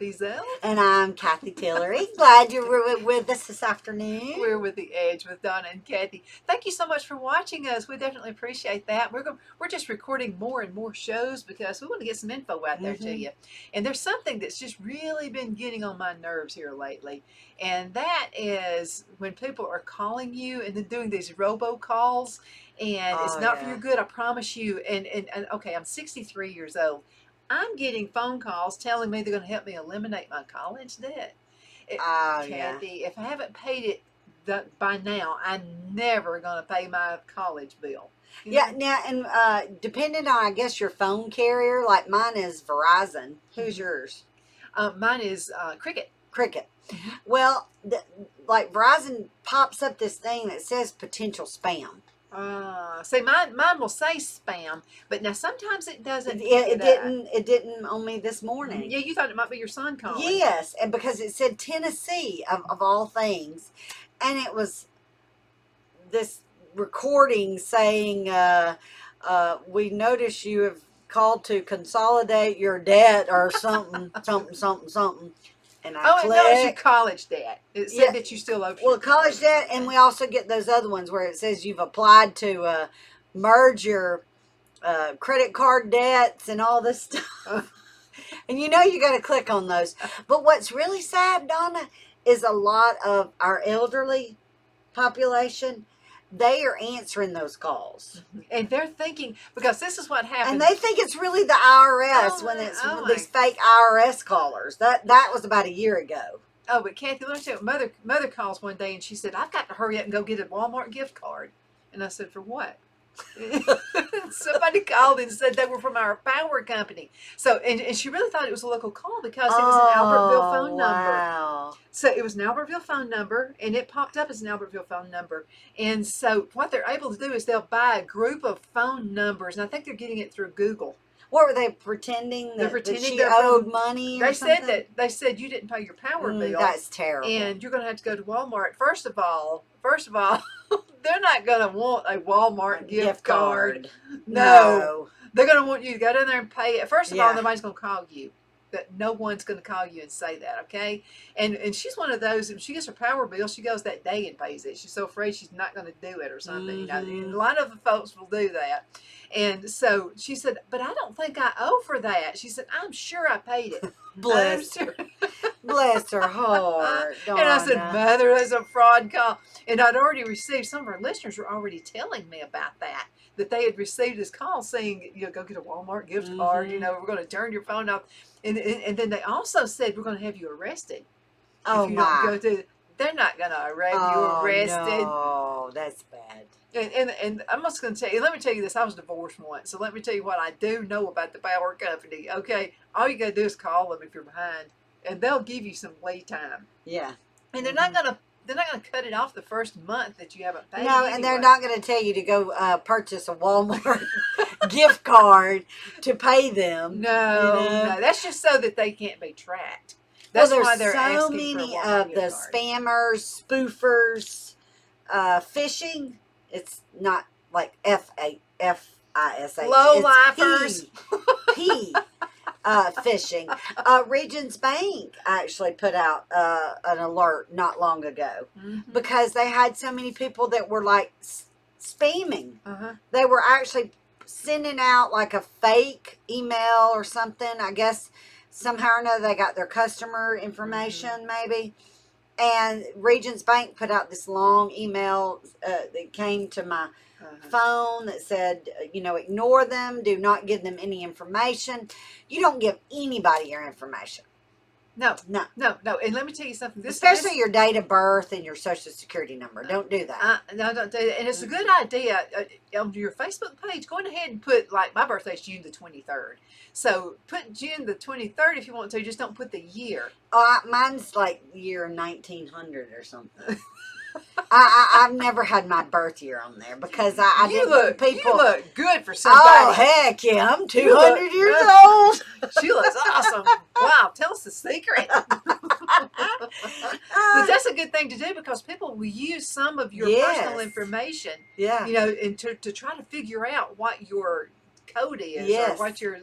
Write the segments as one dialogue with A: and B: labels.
A: Fiesel.
B: And I'm Cathy Tillery. Glad you were with us this afternoon.
A: We're with The Edge with Donna and Cathy. Thank you so much for watching us. We definitely appreciate that. We're just recording more and more shows because we want to get some info out there to you. And there's something that's just really been getting on my nerves here lately. And that is when people are calling you and then doing these robocalls. And it's not for your good, I promise you. And okay, I'm 63 years old. I'm getting phone calls telling me they're going to help me eliminate my college debt. Cathy, if I haven't paid it by now, I'm never going to pay my college bill.
B: Yeah, now, and depending on, I guess, your phone carrier, like mine is Verizon. Who's yours?
A: Mine is Cricket.
B: Cricket. Well, like Verizon pops up this thing that says potential spam.
A: See, mine will say spam, but now sometimes it doesn't.
B: It didn't on me this morning.
A: Yeah, you thought it might be your son calling.
B: Yes, and because it said Tennessee of all things, and it was this recording saying, "We notice you have called to consolidate your debt or something, something." And I clicked.
A: No, it's your college debt. It said that you still owe.
B: Well, college debt, and we also get those other ones where it says you've applied to merge your credit card debts and all this stuff. And you know you got to click on those. But what's really sad, Donna, is a lot of our elderly population, they are answering those calls.
A: And they're thinking, because this is what happens.
B: And they think it's really the IRS when it's these fake IRS callers. That was about a year ago.
A: Oh, but Cathy, let me tell you, mother calls one day and she said, I've got to hurry up and go get a Walmart gift card. And I said, for what? Somebody called and said they were from our power company. So, and she really thought it was a local call because it was an Albertville phone number. So it was an Albertville phone number, and it popped up as an Albertville phone number. And so what they're able to do is they'll buy a group of phone numbers, and I think they're getting it through Google.
B: What were they pretending? That she owed money or something?
A: They said you didn't pay your power bill.
B: That's terrible.
A: And you're going to have to go to Walmart. First of all, they're not going to want a Walmart gift card. No. They're going to want you to go down there and pay it. First of all, nobody's going to call you. That no one's going to call you and say that, okay? And she's one of those, if she gets her power bill, she goes that day and pays it. She's so afraid she's not going to do it or something. You know, and a lot of the folks will do that. And so she said, but I don't think I owe for that. She said, I'm sure I paid it.
B: Bless her heart, Donna.
A: And I said, Mother, that's a fraud call. And I'd already received, some of our listeners were already telling me about that they had received this call saying, you know, go get a Walmart gift card, you know, we're going to turn your phone off. And then they also said, we're going to have you arrested.
B: Oh,
A: if you don't go to, they're not going to have you arrested.
B: Oh, that's bad.
A: And I'm just going to tell you, let me tell you this, I was divorced once, so let me tell you what I do know about the power company, okay? All you got to do is call them if you're behind, and they'll give you some lead time.
B: Yeah.
A: And they're not going to cut it off the first month that you haven't paid.
B: No, and they're not going to tell you to go purchase a Walmart gift card to pay them.
A: No, that's just so that they can't be tracked. That's why they're
B: so
A: asking
B: many
A: for a
B: of the spammers, spoofers, phishing. It's not like F-I-S-H.
A: Low-lifers.
B: P. Phishing. Regions Bank actually put out an alert not long ago because they had so many people that were like spamming. They were actually sending out like a fake email or something. I guess somehow or another they got their customer information maybe. And Regions Bank put out this long email that came to my phone that said, you know, ignore them. Do not give them any information. You don't give anybody your information.
A: No. And let me tell you something.
B: Especially your date of birth and your social security number. Don't do that.
A: No, don't do that. And it's a good idea. On your Facebook page, go ahead and put, like, my birthday's June the 23rd. So put June the 23rd if you want to. Just don't put the year.
B: Mine's like year 1900 or something. I've never had my birth year on there because I didn't want people.
A: You look good for somebody.
B: Oh, heck yeah. I'm 200 years old.
A: She looks awesome. Wow. Tell us the secret. But that's a good thing to do because people will use some of your personal information.
B: Yeah.
A: You know, and to try to figure out what your code is, or
B: Yes.
A: what your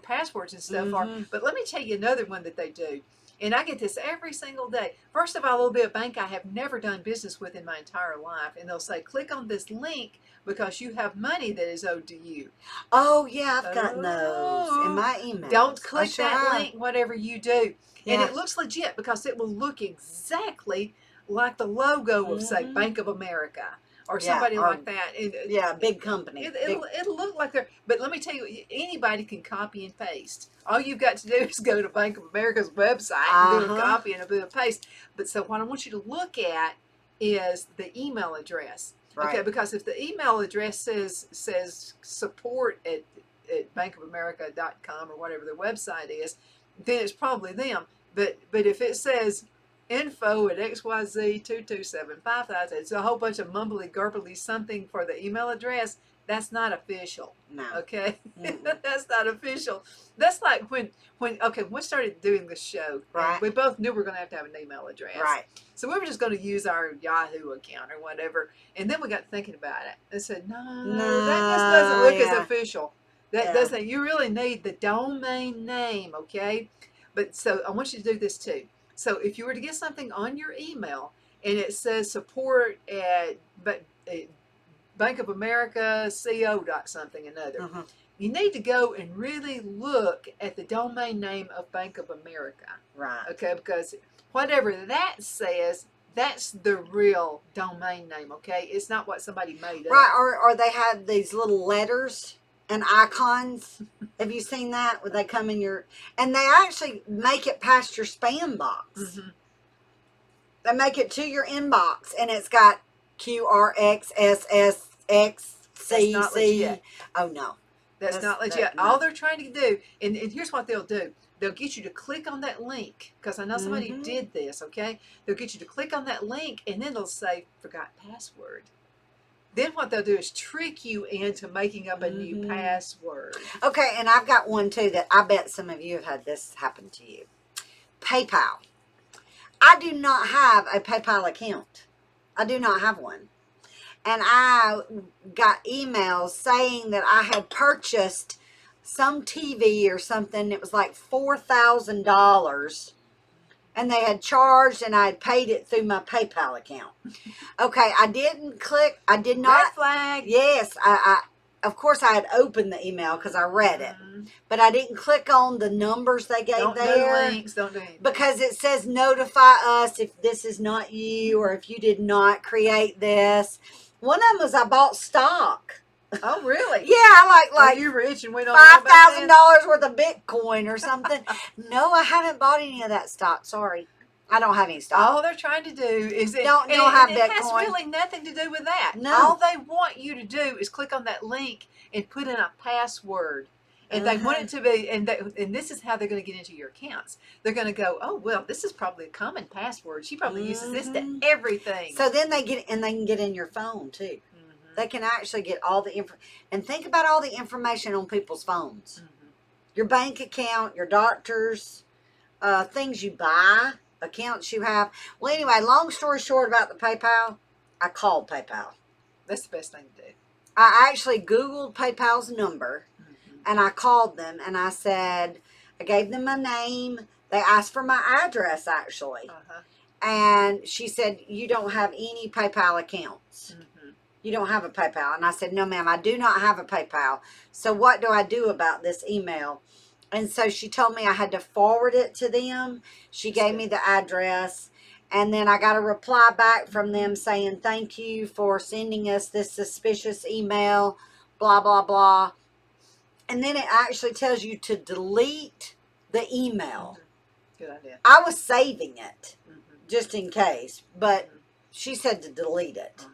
A: passwords and stuff are.
B: Mhm.
A: But let me tell you another one that they do. And I get this every single day. First of all, it'll be a bank I have never done business with in my entire life. And they'll say, click on this link because you have money that is owed to you.
B: Oh yeah, I've gotten those in
A: Oh,
B: my emails.
A: don't
B: I
A: click
B: sure
A: that
B: have.
A: link, whatever you do. And
B: Yeah.
A: it looks legit because it will look exactly like the logo of, say,
B: Mhm.
A: Bank of America or
B: Yeah,
A: somebody
B: or-
A: like that.
B: Yeah, big company.
A: It'll look like they're, but let me tell you, anybody can copy and paste. All you've got to do is go to Bank of America's website and do a
B: Uh-huh.
A: copy and do a paste. But so what I want you to look at is the email address.
B: Right.
A: Okay, because if the email address says support at bankofamerica.com or whatever their website is, then it's probably them. But if it says info at XYZ2275000, it's a whole bunch of mumbly gurgly something for the email address, that's not official.
B: No.
A: Okay?
B: Mm-mm.
A: That's not official. That's like when we started doing this show,
B: Right.
A: we both knew we were going to have an email address.
B: Right.
A: So we were just going to use our Yahoo account or whatever. And then we got thinking about it and said, no, that just doesn't look as official. That
B: Yeah.
A: doesn't, you really need the domain name, okay? But so I want you to do this too. So if you were to get something on your email and it says support at Bank of America CO dot something another,
B: Uh-huh.
A: you need to go and really look at the domain name of Bank of America.
B: Right.
A: Okay, because whatever that says, that's the real domain name, okay? It's not what somebody made up.
B: Right, or they have these little letters and icons. Have you seen that? Where they come in your, and they actually make it past your spam box.
A: Mm-hmm.
B: They make it to your inbox, and it's got QRXSSXCC.
A: That's not legit.
B: Oh no,
A: That's not legit.
B: no.
A: All they're trying to do, and here's what they'll do. They'll get you to click on that link, because I know somebody
B: Mhm.
A: did this, okay? They'll get you to click on that link, and then they'll say, forgot password. Then what they'll do is trick you into making up a new
B: Mhm.
A: password.
B: Okay, and I've got one too that I bet some of you have had this happen to you. PayPal. I do not have a PayPal account. I do not have one. And I got emails saying that I had purchased some TV or something. It was like $4,000. And they had charged and I had paid it through my PayPal account. Okay, I didn't click. I did not.
A: Red flag.
B: Yes, I of course I had opened the email because I read it.
A: Mhm.
B: But I didn't click on the numbers they gave
A: Don't
B: there.
A: do links. Don't do anything.
B: Because it says notify us if this is not you or if you did not create this. One of them was I bought stock.
A: Oh, really?
B: Yeah, I
A: Are
B: like
A: you rich and we don't know about
B: $5,000 worth of Bitcoin or something. No, I haven't bought any of that stock. Sorry. I don't have any
A: that?
B: stock.
A: All they're trying to do is
B: Don't have
A: it has
B: Bitcoin.
A: really nothing to do with that.
B: No.
A: All they want you to do is click on that link and put in a password. And they want it to be, and this is how they're going to get into your accounts. They're going to go, oh, well, this is probably a common password. She probably uses this to everything.
B: So then they get, and they can get in your phone too. They can actually get all the info. And think about all the information on people's phones. Your bank account, your doctors, things you buy, accounts you have. Well, anyway, long story short about the PayPal, I called PayPal.
A: That's the best thing to do.
B: I actually Googled PayPal's number. And I called them and I said, I gave them my name. They asked for my address actually. And she said, you don't have any PayPal accounts. You don't have a PayPal. And I said, no, ma'am, I do not have a PayPal. So what do I do about this email? And so she told me I had to forward it to them. She gave me the address. And then I got a reply back from them saying, thank you for sending us this suspicious email, blah, blah, blah. And then it actually tells you to delete the email.
A: Good idea.
B: I was saving it just in case, but she said to delete it.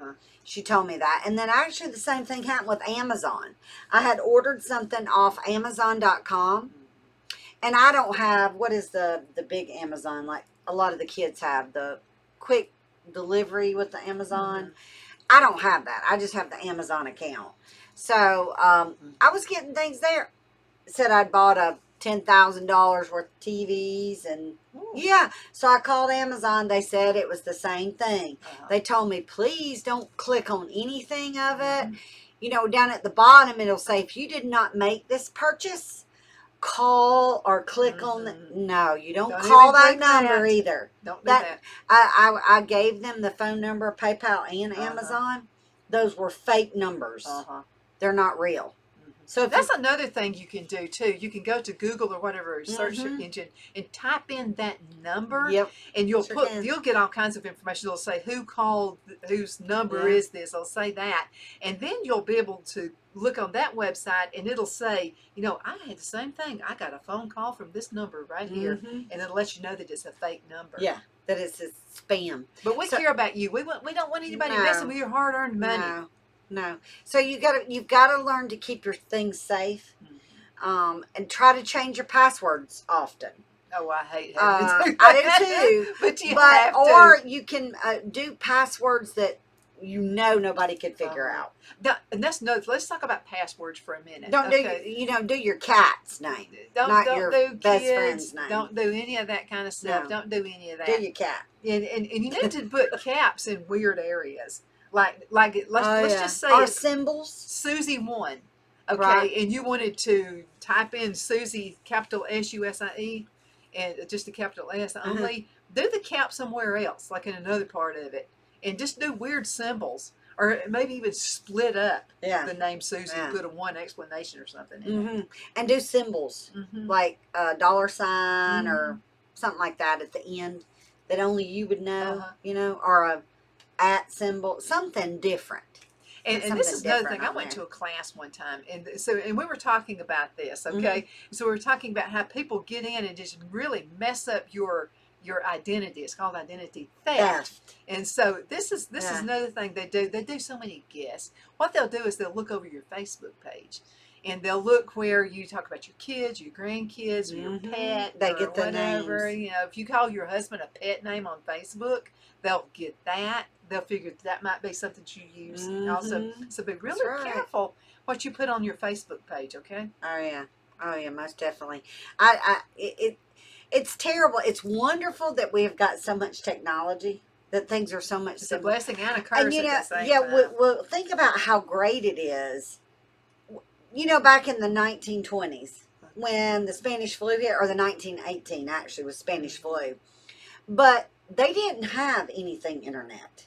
B: She told me that. And then actually the same thing happened with Amazon. I had ordered something off Amazon.com. And I don't have, what is the big Amazon, like a lot of the kids have, the quick delivery with the Amazon. I don't have that. I just have the Amazon account. So I was getting things there. It said I'd bought a $10,000 worth of TVs and yeah. So I called Amazon. They said it was the same thing. They told me, please don't click on anything of it. you know, down at the bottom, it'll say, if you did not make this purchase, call or click on the, no, you don't call that number either.
A: Don't do that.
B: I gave them the phone number, PayPal and Amazon. Those were fake numbers. They're not real. So
A: that's another thing you can do too. You can go to Google or whatever search engine and type in that number, and you'll you'll get all kinds of information. It'll say who called, whose number is this. It'll say that, and then you'll be able to look on that website, and it'll say, you know, I had the same thing. I got a phone call from this number right here, and it'll let you know that it's a fake number.
B: Yeah, that it's a spam.
A: But we care about you. We don't want anybody messing with your hard-earned money.
B: No. So you've got to learn to keep your things safe, and try to change your passwords often.
A: Oh, I hate having to do that.
B: I do too.
A: But you have to.
B: Or you can do passwords that you know nobody could figure out.
A: And that's no. Let's talk about passwords for a minute.
B: Don't do your cat's name, not your best friend's name.
A: Don't do any of that kind of stuff. No. Don't do any of that.
B: Do your cat.
A: And you need to put caps in weird areas. Let's just say
B: our symbols.
A: Susie 1, okay, and you wanted to type in Susie, capital SUSIE, and just a capital S only. Do the cap somewhere else, like in another part of it, and just do weird symbols, or maybe even split up the name Susie, put a one explanation or something in it.
B: And do symbols like a dollar sign or something like that at the end that only you would know, you know, or a at symbol, something different.
A: And this is another thing. I went to a class one time, and we were talking about this. Okay, so we were talking about how people get in and just really mess up your identity. It's called identity theft. And so this is another thing they do. They do so many guesses. What they'll do is they'll look over your Facebook page, and they'll look where you talk about your kids, your grandkids, or your pet,
B: they
A: or
B: get the
A: whatever.
B: names.
A: You know, if you call your husband a pet name on Facebook, they'll get that. They'll figure that might be something you use also. So be really careful what you put on your Facebook page, okay?
B: Oh yeah, most definitely. It's terrible. It's wonderful that we have got so much technology, that things are so much
A: It's
B: simpler.
A: a blessing and a curse
B: And you know,
A: at the same time.
B: well, think about how great it is. You know, back in the 1920s, when the Spanish flu hit, or the 1918 actually was Spanish flu, but they didn't have anything internet.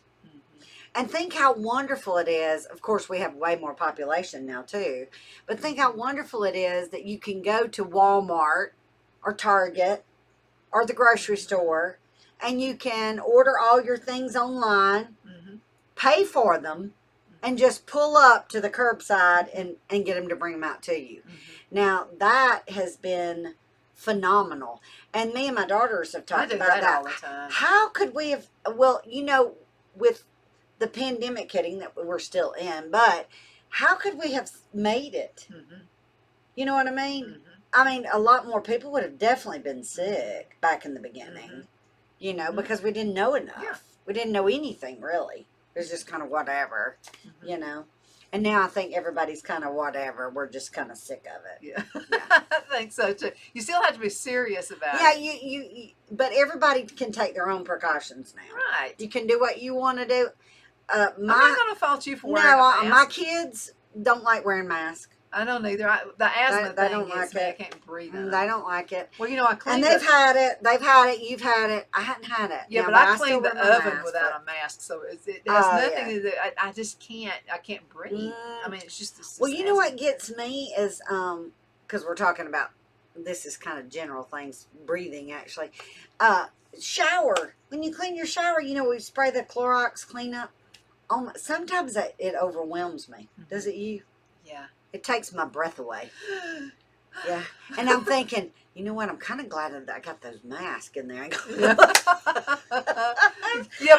B: And think how wonderful it is. Of course, we have way more population now too, but think how wonderful it is that you can go to Walmart or Target or the grocery store, and you can order all your things online, pay for them, and just pull up to the curbside and get them to bring them out to you. Now, that has been phenomenal. And me and my daughters have talked about that
A: all the time.
B: How could we have, well, you know, with the pandemic hitting that we're still in, but how could we have made it? You know what I mean? I mean, a lot more people would have definitely been sick back in the beginning, you know, because we didn't know enough. We didn't know anything, really. It was just kind of whatever, you know. And now I think everybody's kind of whatever. We're just kind of sick of it.
A: Yeah. I think so too. You still have to be serious about it.
B: Yeah, you but everybody can take their own precautions now.
A: Right.
B: You can do what you want to do.
A: I'm not going to fault you for wearing a mask.
B: My kids don't like wearing masks.
A: I don't either. The asthma
B: they
A: thing
B: don't like it.
A: I can't breathe in
B: They don't like it.
A: Well, you know, I cleaned
B: and they've had it. You've had it. I hadn't had it.
A: Yeah,
B: now,
A: but I
B: still
A: cleaned the
B: wear my
A: oven
B: mask,
A: without a mask, so it has nothing to do. I just can't. I can't breathe. I mean, it's just.
B: Well, you know what gets me is because we're talking about, this is kind of general things, breathing actually. Shower. When you clean your shower, you know, we spray the Clorox cleanup. Sometimes it overwhelms me. Does it you?
A: Yeah.
B: It takes my breath away. Yeah. And I'm thinking, you know what? I'm kind of glad that I got those masks in there.
A: Yeah,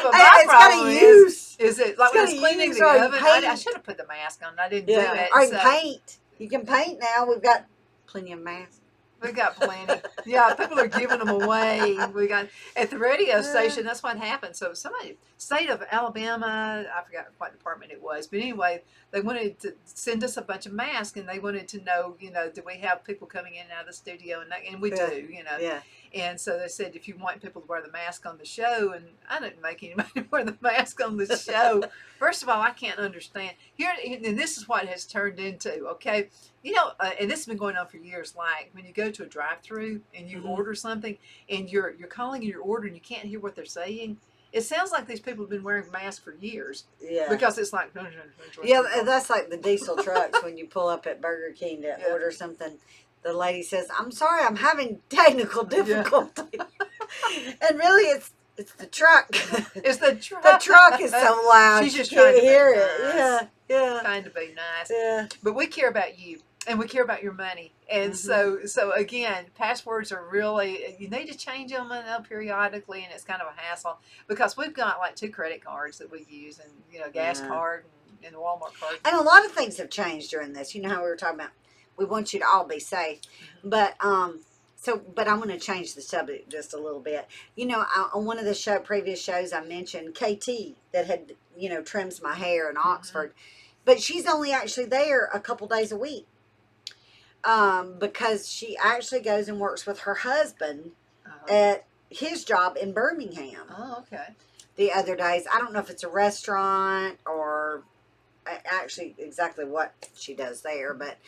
A: but my problem is it like when I was cleaning the oven, I should have put the mask on. I didn't do it.
B: Or paint. You can paint now. We've got plenty of masks.
A: We got plenty. Yeah, people are giving them away. We got at the radio station. That's what happened. So somebody, state of Alabama, I forgot what department it was, but anyway, they wanted to send us a bunch of masks, and they wanted to know, you know, do we have people coming in and out of the studio, and we do, you know.
B: Yeah.
A: And so they said if you want people to wear the mask on the show, and I didn't make anybody wear the mask on the show. First of all, I can't understand here, and this is what it has turned into. Okay, and this has been going on for years. Like when you go to a drive-through and you order something, and you're calling your order and you can't hear what they're saying. It sounds like these people have been wearing masks for years.
B: Yeah.
A: Because it's like.
B: Yeah, that's like the diesel trucks when you pull up at Burger King to order something. The lady says, "I'm sorry, I'm having technical difficulty," and really, it's the truck.
A: It's the truck.
B: The truck is so loud.
A: She's just trying to
B: hear
A: it.
B: Nice. Yeah.
A: Trying to be nice.
B: Yeah.
A: But we care about you, and we care about your money, and so again, passwords are really, you need to change them periodically, and it's kind of a hassle because we've got like 2 credit cards that we use, and gas card and the Walmart card.
B: And a lot of things have changed during this. You know how we were talking about. We want you to all be safe, but I'm going to change the subject just a little bit. On one of the previous shows, I mentioned Cathy that had trims my hair in Oxford, but she's only actually there a couple days a week, because she actually goes and works with her husband at his job in Birmingham.
A: Oh, okay.
B: The other days, I don't know if it's a restaurant or actually exactly what she does there, but.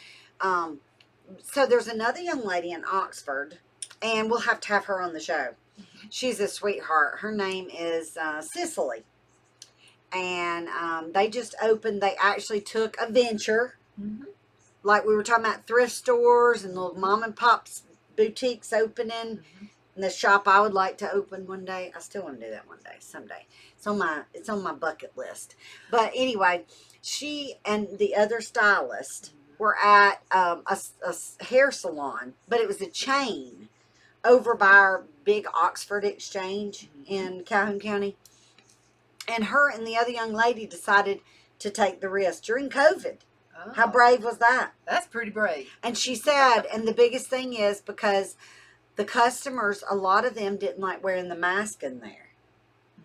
B: So there's another young lady in Oxford, and we'll have to have her on the show. She's a sweetheart. Her name is Cicely, and they just opened. They actually took a venture, like we were talking about thrift stores and little mom and pops boutiques opening. And the shop I would like to open one day. I still want to do that one day, someday. It's on my bucket list. But anyway, she and the other stylist were at a hair salon, but it was a chain over by our big Oxford Exchange in Calhoun County. And her and the other young lady decided to take the risk during COVID. Oh, how brave was that?
A: That's pretty brave.
B: And she said, and the biggest thing is because the customers, a lot of them didn't like wearing the mask in there.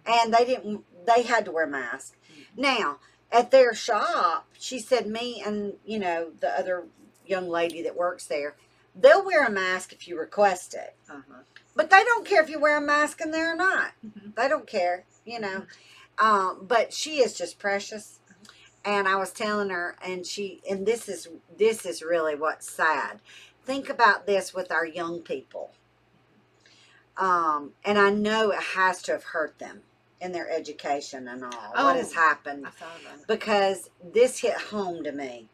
B: And they had to wear masks. Now, at their shop, she said me and, the other young lady that works there, they'll wear a mask if you request it. But they don't care if you wear a mask in there or not. They don't care, But she is just precious. And I was telling her, and this is really what's sad. Think about this with our young people. And I know it has to have hurt them in their education and all. What has happened. Because this hit home to me.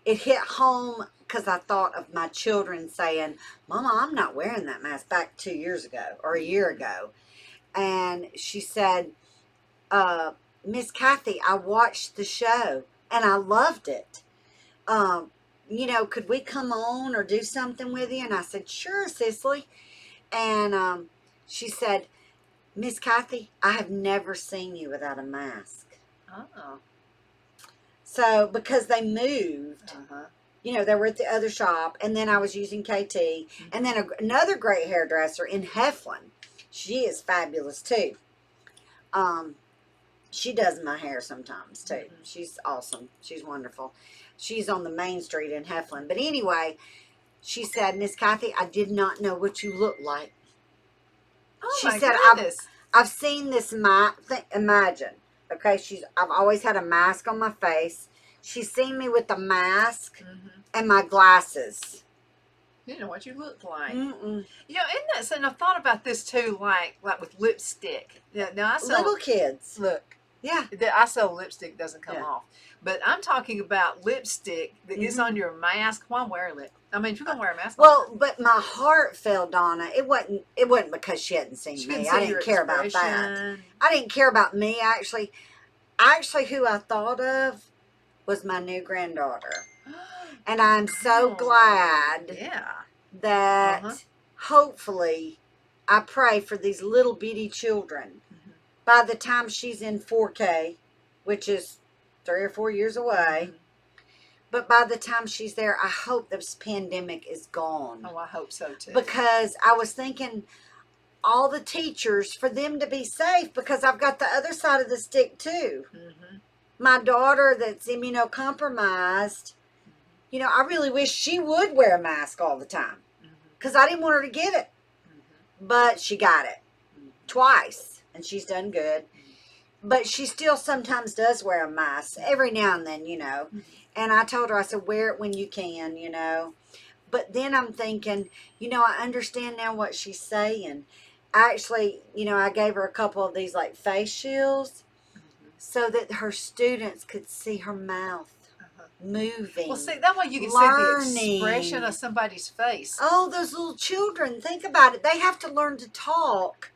B: It hit home because I thought of my children saying, "Mama, I'm not wearing that mask," back 2 years ago or a year ago. And she said, "Miss Cathy, I watched the show and I loved it. Could we come on or do something with you?" And I said, "Sure, Cicely." And she said, "Miss Cathy, I have never seen you without a mask."
A: Oh.
B: So, because they moved, they were at the other shop, and then I was using KT, and then another great hairdresser in Heflin. She is fabulous, too. She does my hair sometimes, too. She's awesome. She's wonderful. She's on the main street in Heflin. But anyway, she said, "Miss Cathy, I did not know what you looked like."
A: Oh,
B: she
A: my
B: said,
A: goodness.
B: I've seen this imagine. Okay, I've always had a mask on my face. She's seen me with the mask and my glasses.
A: You didn't know what you looked like.
B: Mm-mm.
A: Isn't that something? I've thought about this too, like with lipstick. Now I sell
B: Little kids.
A: Look.
B: Yeah.
A: I sell lipstick, doesn't come off. But I'm talking about lipstick that gets on your mask. Why wear lip? I mean, if you're gonna wear a mask.
B: Well, but my heart fell, Donna. It wasn't because she hadn't seen me. I didn't care about that. I didn't care about me actually. Actually, who I thought of was my new granddaughter. And I'm so glad that hopefully I pray for these little bitty children. By the time she's in 4K, which is 3 or 4 years away, but by the time she's there, I hope this pandemic is gone.
A: Oh, I hope so too.
B: Because I was thinking all the teachers, for them to be safe, because I've got the other side of the stick too. My daughter that's immunocompromised, I really wish she would wear a mask all the time because I didn't want her to get it. but she got it twice, and she's done good. But she still sometimes does wear a mask every now and then, you know. And I told her, I said, wear it when you can, you know. But then I'm thinking, you know, I understand now what she's saying. Actually, you know, I gave her a couple of these like face shields so that her students could see her mouth moving.
A: Well, see, that way you can
B: learning.
A: see the expression of somebody's face.
B: Oh, those little children, think about it. They have to learn to talk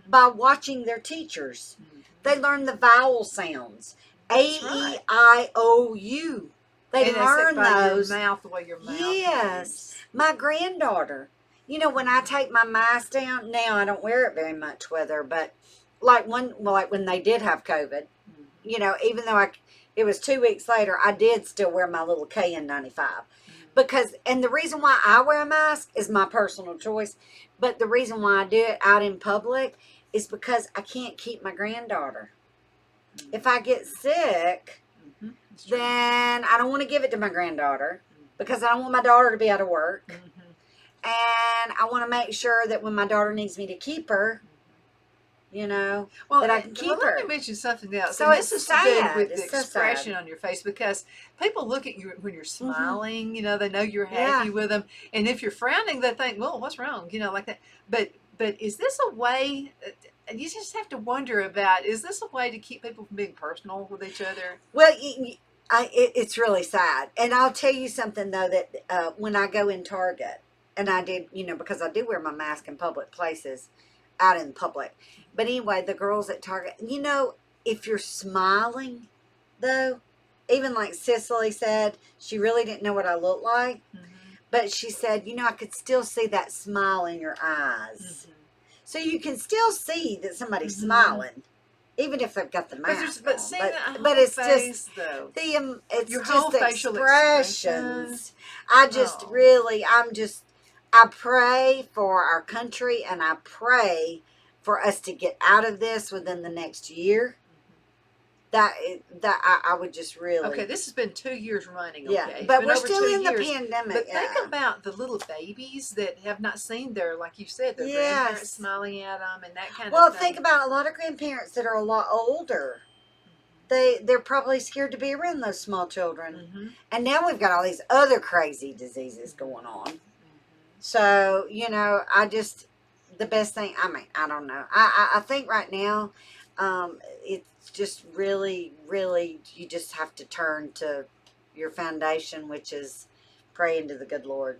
B: by watching their teachers. They learn the vowel sounds. A-E-I-O-U. They
A: and
B: learn
A: by
B: those.
A: Your mouth, the way your mouth
B: Yes.
A: moves.
B: My granddaughter. You know, when I take my mask down, now I don't wear it very much with her, but like when they did have COVID, you know, even though it was 2 weeks later, I did still wear my little KN95. Because, and the reason why I wear a mask is my personal choice, but the reason why I do it out in public is because I can't keep my granddaughter. If I get sick, then I don't want to give it to my granddaughter because I don't want my daughter to be out of work. And I want to make sure that when my daughter needs me to keep her, you know, that I can keep her.
A: Let me mention something else.
B: So
A: and
B: it's
A: this is
B: sad.
A: with
B: It's
A: the
B: so
A: expression
B: sad.
A: on your face, because people look at you when you're smiling. You know, they know you're happy with them, and if you're frowning, they think, "Well, what's wrong?" You know, like that. But is this a way? You just have to wonder about: is this a way to keep people from being personal with each other?
B: Well, it's really sad. And I'll tell you something though, that when I go in Target, and I did, you know, because I do wear my mask in public places, out in public. But anyway, the girls at Target, you know, if you're smiling, though, even like Cicely said, she really didn't know what I looked like. But she said, you know, I could still see that smile in your eyes. So you can still see that somebody's smiling, even if they've got the mask
A: but
B: on.
A: seeing
B: But it's
A: face,
B: just
A: though,
B: it's
A: your
B: just
A: whole
B: the
A: facial
B: expressions. I just really, I pray for our country, and I pray for us to get out of this within the next year. I would just really.
A: Okay, this has been 2 years running.
B: Yeah,
A: Okay,
B: but we're still in the pandemic.
A: But think about the little babies that have not seen their, like you said, their grandparents smiling at them and that kind of thing.
B: Well, think about a lot of grandparents that are a lot older. They're probably scared to be around those small children. And now we've got all these other crazy diseases going on. So, you know, the best thing, I mean, I don't know. I think right now, it's just really, really, you just have to turn to your foundation, which is praying to the good Lord.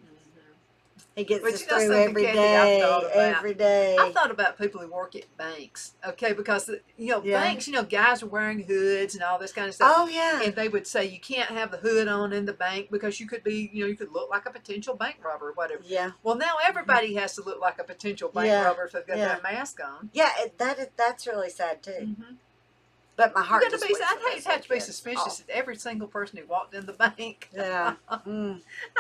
B: He gets us through every day. Every day.
A: I thought about people who work at banks, okay, because you know banks, you know, guys are wearing hoods and all this kind of stuff.
B: Oh yeah.
A: And they would say you can't have the hood on in the bank because you could be, you know, you could look like a potential bank robber or whatever.
B: Yeah.
A: Well, now everybody has to look like a potential bank robber if they've got that mask on.
B: Yeah, that's really sad too. But my heart just
A: I'd hate to have to be suspicious of every single person who walked in the bank.
B: Yeah.
A: I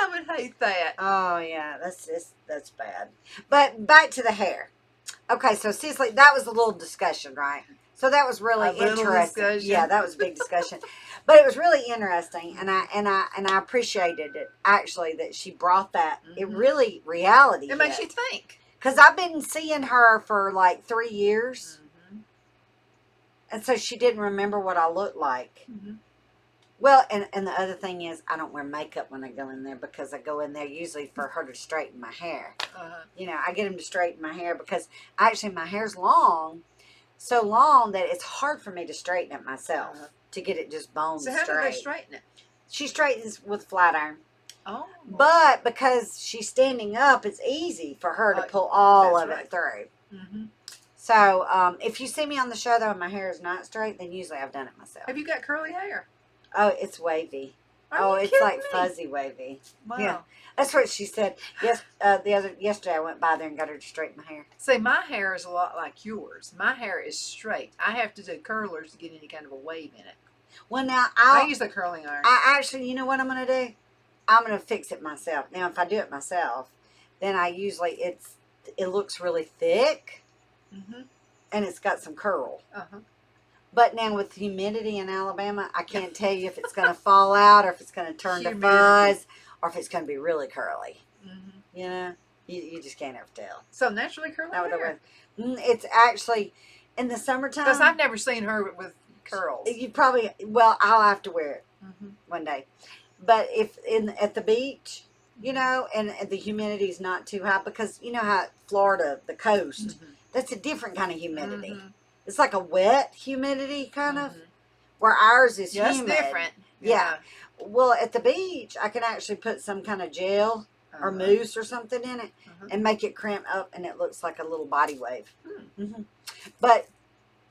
A: would hate that.
B: Oh, yeah. That's bad. But back to the hair. Okay, so Cicely, that was a little discussion, right? So that was really interesting. Yeah, that was a big discussion. But it was really interesting, and I appreciated it, actually, that she brought that. It really, reality.
A: It makes you think.
B: Because I've been seeing her for like 3 years. And so she didn't remember what I looked like. Well, and the other thing is, I don't wear makeup when I go in there because I go in there usually for her to straighten my hair. You know, I get them to straighten my hair because actually my hair's long, so long that it's hard for me to straighten it myself, to get it just bone straight.
A: So how do they straighten it?
B: She straightens with flat iron.
A: Oh.
B: But because she's standing up, it's easy for her to pull all of it through. So, if you see me on the show, though, and my hair is not straight, then usually I've done it myself.
A: Have you got curly hair?
B: Oh, it's wavy. It's like fuzzy wavy.
A: Wow.
B: Yeah. That's what she said. Yes, yesterday I went by there and got her to straighten my hair.
A: See, my hair is a lot like yours. My hair is straight. I have to do curlers to get any kind of a wave in it.
B: Well, now,
A: I use the curling iron.
B: I actually, you know what I'm going to do? I'm going to fix it myself. Now, if I do it myself, then I usually, it looks really thick. And it's got some curl. But now with humidity in Alabama, I can't tell you if it's going to fall out or if it's going to turn to fuzz or if it's going to be really curly. You know? You just can't ever tell.
A: So naturally curly hair.
B: It's actually in the summertime.
A: Because I've never seen her with curls.
B: You probably, well, I'll have to wear it
A: Mm-hmm.
B: one day. But if at the beach, you know, and the humidity is not too high, because you know how Florida, the coast,
A: Mm-hmm.
B: that's a different kind of humidity.
A: Mm-hmm.
B: It's like a wet humidity kind of,
A: Mm-hmm.
B: where ours is
A: Yeah,
B: humid.
A: it's different.
B: Yeah. Well, at the beach, I can actually put some kind of gel or mousse or something in it and make it crimp up, and it looks like a little body wave. Mm-hmm. But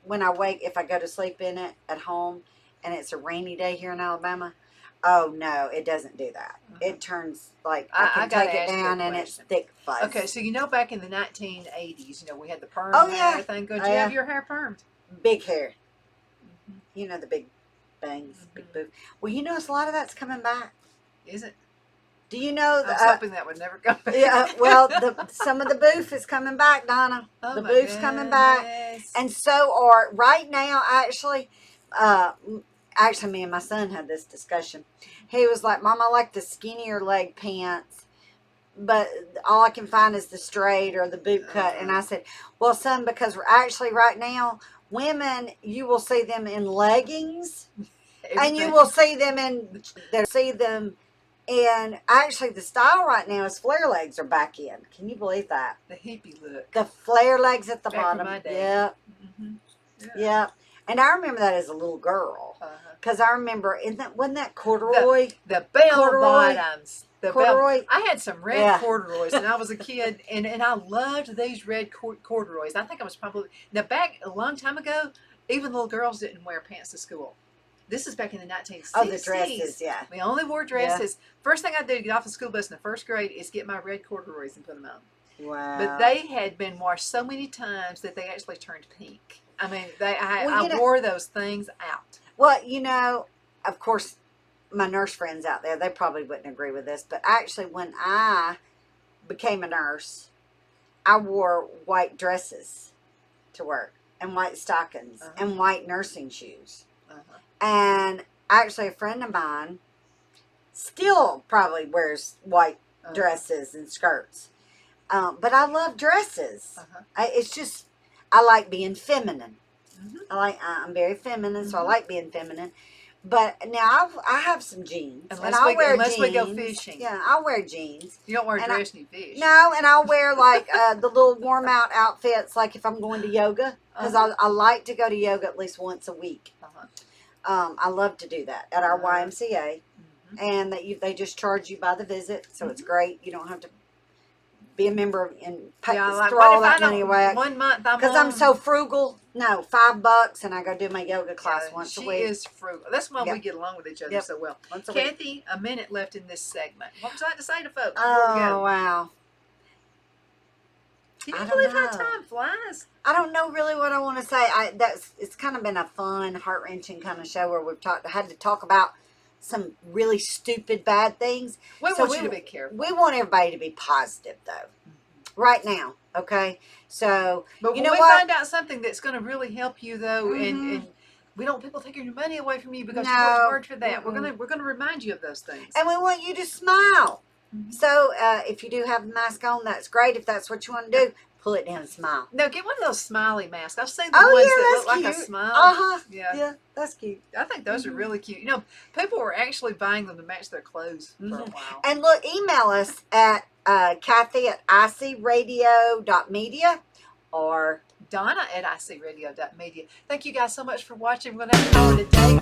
B: when if I go to sleep in it at home, and it's a rainy day here in Alabama, oh no, it doesn't do that. It turns like I can take it down, and it's thick fuzz.
A: Okay, so you know, back in the 1980s, you know, we had the perm
B: Oh,
A: and
B: yeah.
A: everything. Did you have your hair permed?
B: Big hair. You know, the big bangs, big boof. Well, you notice a lot of that's coming back.
A: Is it?
B: Do you know?
A: I was hoping that would never come back.
B: Yeah, well, some of the boof is coming back, Donna.
A: Oh,
B: the boof's coming back, and so are right now. Actually, me and my son had this discussion. He was like, "Mom, I like the skinnier leg pants, but all I can find is the straight or the boot cut." And I said, "Well, son, because we're actually right now, women, you will see them in leggings, and you will see them and actually, the style right now is flare legs are back in. Can you believe that?
A: The hippie look.
B: The flare legs at the
A: back
B: bottom.
A: My day.
B: Yeah.
A: Mm-hmm.
B: Yeah. And I remember that as a little girl. Because I remember, wasn't that corduroy?
A: The bell bottoms. The
B: corduroy.
A: I had some red corduroys when I was a kid, and I loved these red corduroys. I think I was probably, now back a long time ago, even little girls didn't wear pants to school. This is back in the 1960s.
B: Oh, the dresses, yeah.
A: We only wore dresses. Yeah. First thing I did to get off the school bus in the first grade is get my red corduroys and put them on.
B: Wow.
A: But they had been washed so many times that they actually turned pink. I mean, I wore those things out.
B: Well, you know, of course, my nurse friends out there, they probably wouldn't agree with this, but actually when I became a nurse, I wore white dresses to work, and white stockings, and white nursing shoes. And actually, a friend of mine still probably wears white dresses and skirts. But I love dresses. It's just, I like being feminine. I'm very feminine, so I like being feminine. But now I have some jeans.
A: Unless we go fishing.
B: Yeah, I'll wear jeans.
A: You don't wear a dress when you fish.
B: No, and I'll wear like the little warm out outfits, like if I'm going to yoga. Because I like to go to yoga at least once a week. I love to do that at our YMCA, and they just charge you by the visit, so it's great. You don't have to be a member and throw all that money away.
A: 1 month,
B: because I'm so frugal. No, $5, and I go do my yoga class once a week.
A: She is frugal. That's why we get along with each other so well. Cathy, a minute left in this segment. What would you like to say to folks?
B: Oh, wow.
A: Can you believe how time flies?
B: I don't know really what I want to say. It's kind of been a fun, heart-wrenching kind of show where we've had to talk about some really stupid, bad things.
A: We want you to be careful.
B: We want everybody to be positive, though. Right now, okay? So,
A: but when we find out something that's going to really help you, though, and we don't want people taking your money away from you because you worked hard for that. We're gonna remind you of those things,
B: and we want you to smile. So if you do have a mask on, that's great. If that's what you want to do, pull it down and smile.
A: No, get one of those smiley masks. I've seen the ones that look like a smile.
B: Yeah, that's cute.
A: I think those are really cute. You know, people were actually buying them to match their clothes for a while.
B: And look, email us at Cathy at icradio.media or
A: Donna at icradio.media. Thank you guys so much for watching. We're going to have to call it a day.